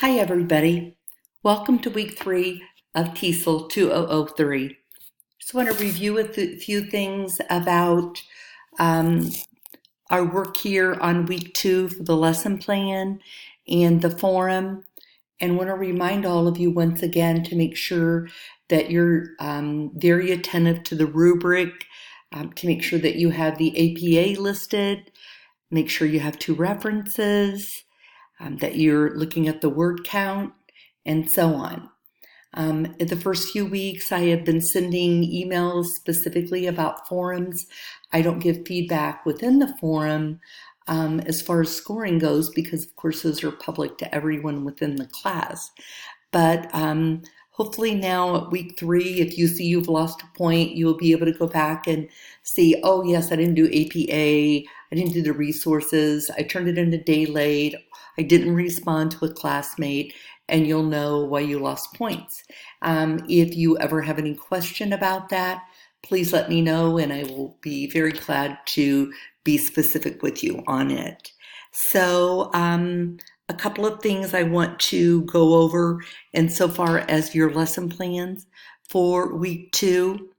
Hi, everybody. Welcome to week 3 of TESL 2003. Just want to review a few things about our work here on week 2 for the lesson plan and the forum. And want to remind all of you once again to make sure that you're very attentive to the rubric, to make sure that you have the APA listed, make sure you have 2 references, that you're looking at the word count, and so on. In the first few weeks, I have been sending emails specifically about forums. I don't give feedback within the forum as far as scoring goes because, of course, those are public to everyone within the class. But hopefully now at week 3, if you see you've lost a point, you'll be able to go back and see, oh, yes, I didn't do APA. I didn't do the resources. I turned it in a day late. I didn't respond to a classmate, and you'll know why you lost points. If you ever have any question about that, please let me know, and I will be very glad to be specific with you on it. So a couple of things I want to go over insofar as your lesson plans for week 2.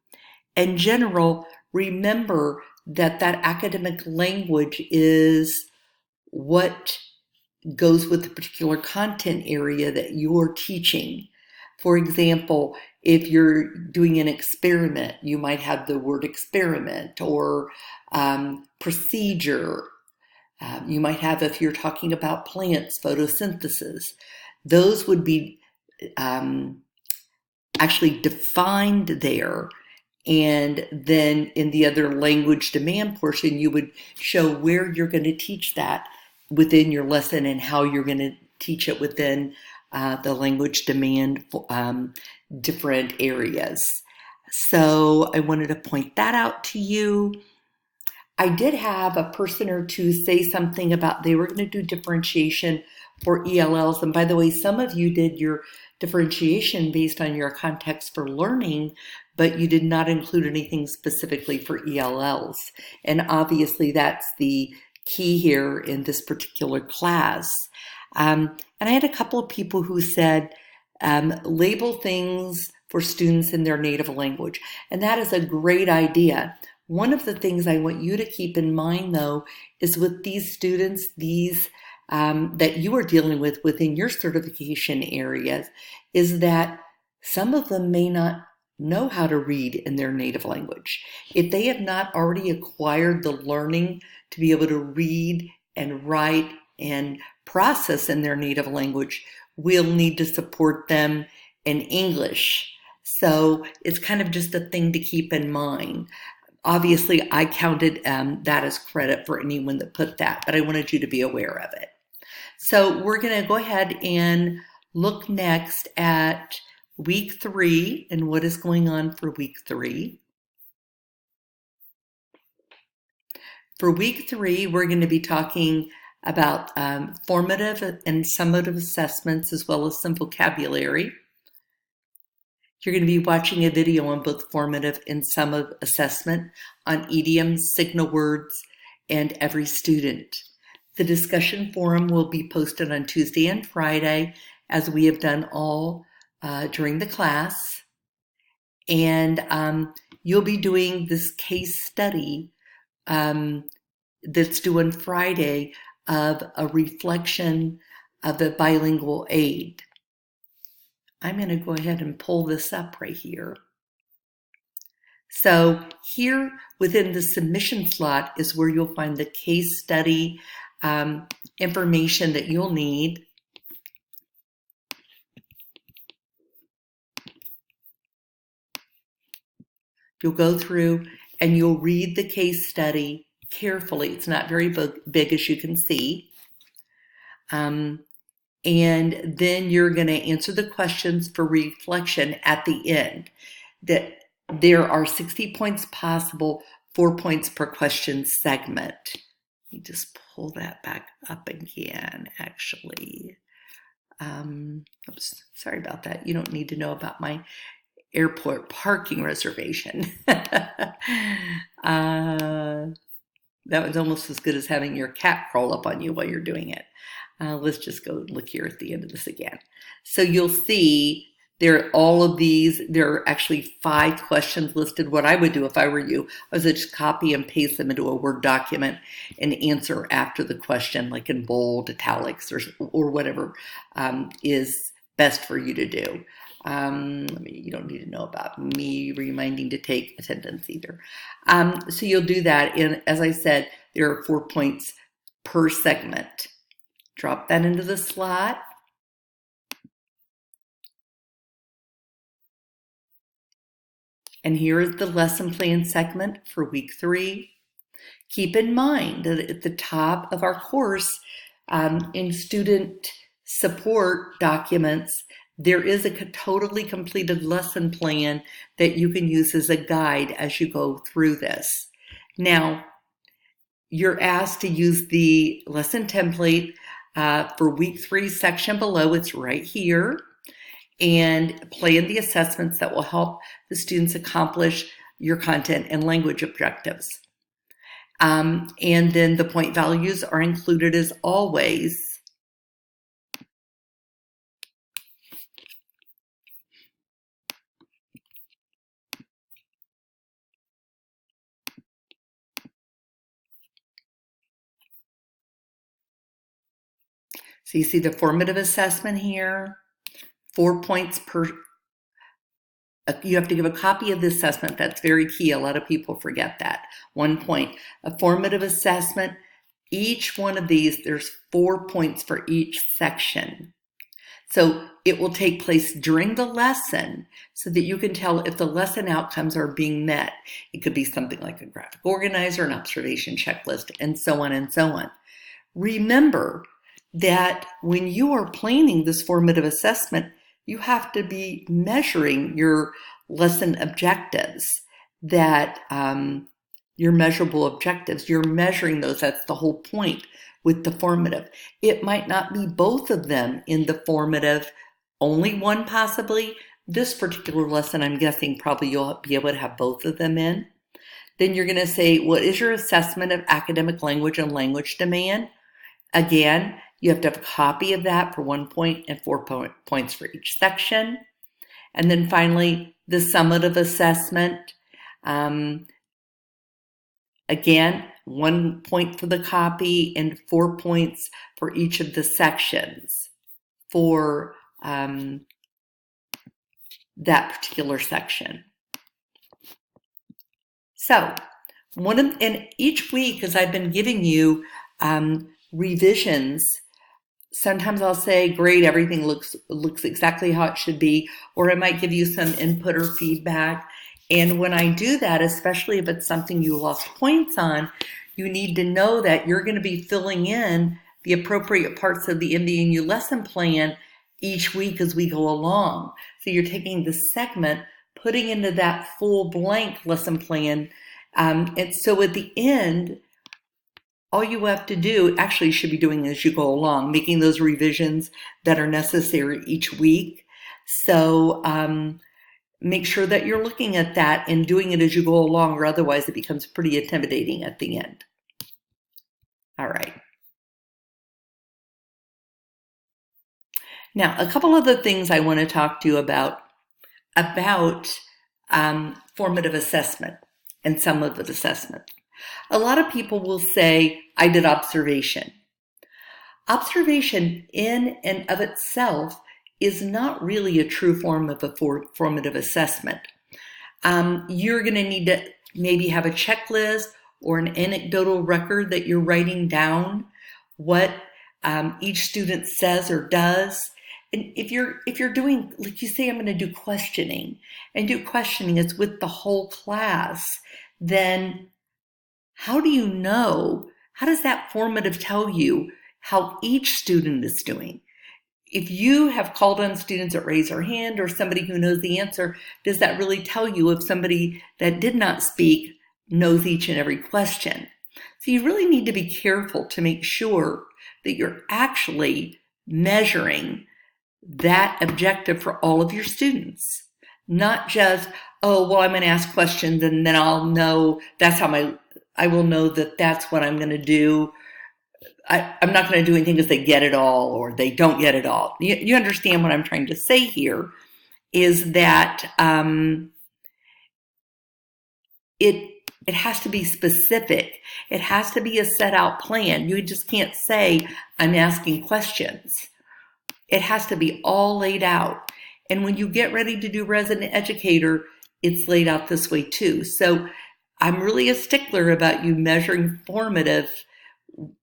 In general, remember that academic language is what goes with the particular content area that you're teaching. For example, if you're doing an experiment, you might have the word experiment or procedure. You might have, if you're talking about plants, photosynthesis. Those would be actually defined there. And then in the other language demand portion, you would show where you're going to teach that within your lesson and how you're going to teach it within the language demand different areas. So I wanted to point that out to you. I did have a person or two say something about they were going to do differentiation for ELLs. And by the way, some of you did your differentiation based on your context for learning, but you did not include anything specifically for ELLs. And obviously that's the key here in this particular class. And I had a couple of people who said, label things for students in their native language. And that is a great idea. One of the things I want you to keep in mind, though, is with these students, that you are dealing with within your certification areas, is that some of them may not know how to read in their native language. If they have not already acquired the learning to be able to read and write and process in their native language, we'll need to support them in English. So it's kind of just a thing to keep in mind. Obviously, I counted that as credit for anyone that put that, but I wanted you to be aware of it. So we're going to go ahead and look next at week 3 and what is going on for week 3. For week 3, we're going to be talking about formative and summative assessments as well as some vocabulary. You're going to be watching a video on both formative and summative assessment on idioms, signal words, and every student. The discussion forum will be posted on Tuesday and Friday, as we have done all during the class. And you'll be doing this case study that's due on Friday of a reflection of the bilingual aid. I'm going to go ahead and pull this up right here. So here within the submission slot is where you'll find the case study information that you'll need. You'll go through and you'll read the case study carefully. It's not very big as you can see. And then you're going to answer the questions for reflection at the end. That there are 60 points possible, 4 points per question segment. Let me just pull that back up again, actually. Oops, sorry about that. You don't need to know about my airport parking reservation. That was almost as good as having your cat crawl up on you while you're doing it. Let's just go look here at the end of this again. So you'll see all of these, there are actually 5 questions listed. What I would do if I were you, I would just copy and paste them into a Word document and answer after the question, like in bold, italics, or whatever is best for you to do. You don't need to know about me reminding to take attendance either. So you'll do that. And as I said, there are 4 points per segment. Drop that into the slot. And here is the lesson plan segment for week 3. Keep in mind that at the top of our course, in student support documents, there is a totally completed lesson plan that you can use as a guide as you go through this. Now, you're asked to use the lesson template for week 3 section below. It's right here. And plan the assessments that will help the students accomplish your content and language objectives. And then the point values are included as always. So you see the formative assessment here, 4 points per. You have to give a copy of the assessment. That's very key. A lot of people forget that. 1 point. A formative assessment. Each one of these, there's 4 points for each section. So it will take place during the lesson so that you can tell if the lesson outcomes are being met. It could be something like a graphic organizer, an observation checklist, and so on and so on. Remember that when you are planning this formative assessment, you have to be measuring your lesson objectives, that your measurable objectives, you're measuring those. That's the whole point with the formative. It might not be both of them in the formative, only one possibly. This particular lesson, I'm guessing probably you'll be able to have both of them in. Then you're going to say, what is your assessment of academic language and language demand? Again, you have to have a copy of that for 1 point and 4 points for each section. And then finally, the summative assessment. Again, 1 point for the copy and 4 points for each of the sections for that particular section. So, and each week, as I've been giving you revisions, sometimes I'll say, great, everything looks exactly how it should be, or I might give you some input or feedback. And when I do that, especially if it's something you lost points on, you need to know that you're going to be filling in the appropriate parts of the MBNU lesson plan each week as we go along. So you're taking the segment, putting into that full blank lesson plan. And so at the end, all you have to do, actually you should be doing as you go along, making those revisions that are necessary each week. So make sure that you're looking at that and doing it as you go along, or otherwise it becomes pretty intimidating at the end. All right. Now, a couple other things I want to talk to you about formative assessment and summative assessment. A lot of people will say, I did observation. Observation in and of itself is not really a true form of a formative assessment. You're going to need to maybe have a checklist or an anecdotal record that you're writing down what each student says or does. And if you're doing, like you say, I'm going to do questioning, and do questioning is with the whole class, then how do you know, how does that formative tell you how each student is doing? If you have called on students that raise their hand or somebody who knows the answer, does that really tell you if somebody that did not speak knows each and every question? So you really need to be careful to make sure that you're actually measuring that objective for all of your students. Not just, oh, well, I'm going to ask questions and then I'll know, I will know that that's what I'm going to do. I'm not going to do anything because they get it all or they don't get it all. You understand what I'm trying to say here is that it has to be specific. It has to be a set out plan. You just can't say, I'm asking questions. It has to be all laid out. And when you get ready to do resident educator, it's laid out this way too. So I'm really a stickler about you measuring formative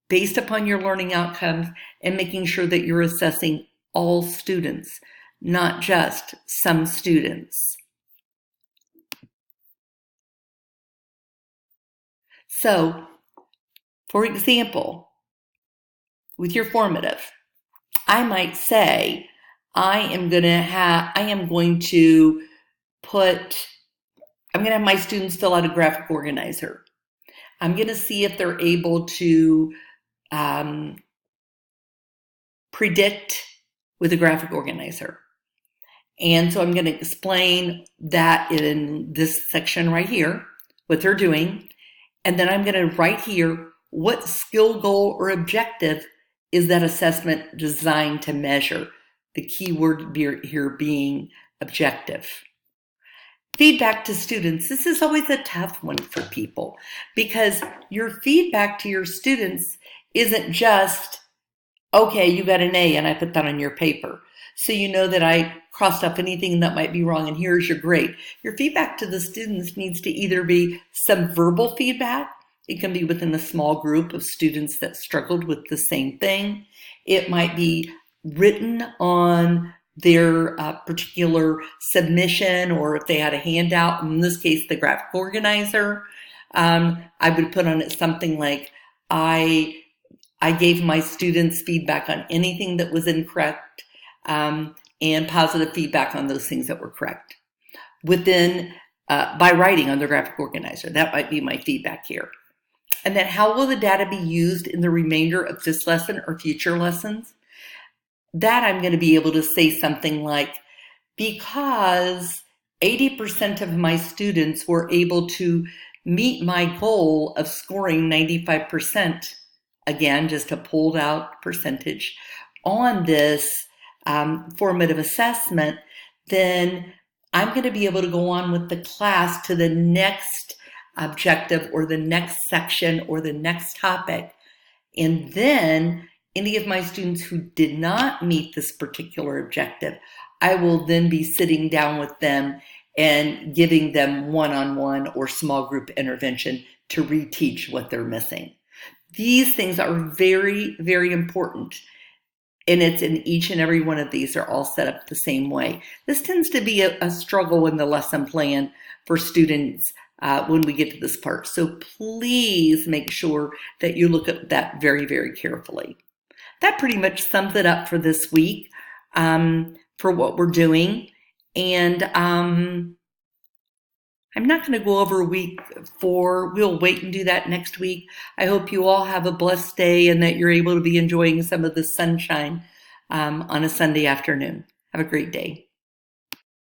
based upon your learning outcomes and making sure that you're assessing all students, not just some students. So, for example, with your formative, I might say, I'm going to have my students fill out a graphic organizer. I'm going to see if they're able to predict with a graphic organizer. And so I'm going to explain that in this section right here, what they're doing. And then I'm going to write here what skill, goal, or objective is that assessment designed to measure. The key word here being objective. Feedback to students. This is always a tough one for people because your feedback to your students isn't just, okay, you got an A and I put that on your paper. So you know that I crossed off anything that might be wrong and here's your grade. Your feedback to the students needs to either be some verbal feedback. It can be within a small group of students that struggled with the same thing. It might be written on their particular submission, or if they had a handout, in this case, the graphic organizer, I would put on it something like, I gave my students feedback on anything that was incorrect and positive feedback on those things that were correct. By writing on the graphic organizer, that might be my feedback here. And then how will the data be used in the remainder of this lesson or future lessons? That I'm going to be able to say something like, because 80% of my students were able to meet my goal of scoring 95%, again, just a pulled out percentage on this formative assessment, then I'm going to be able to go on with the class to the next objective or the next section or the next topic. And then any of my students who did not meet this particular objective, I will then be sitting down with them and giving them one-on-one or small group intervention to reteach what they're missing. These things are very, very important. And it's in each and every one of these are all set up the same way. This tends to be a struggle in the lesson plan for students when we get to this part. So please make sure that you look at that very, very carefully. That pretty much sums it up for this week for what we're doing. And I'm not going to go over week 4. We'll wait and do that next week. I hope you all have a blessed day and that you're able to be enjoying some of the sunshine on a Sunday afternoon. Have a great day.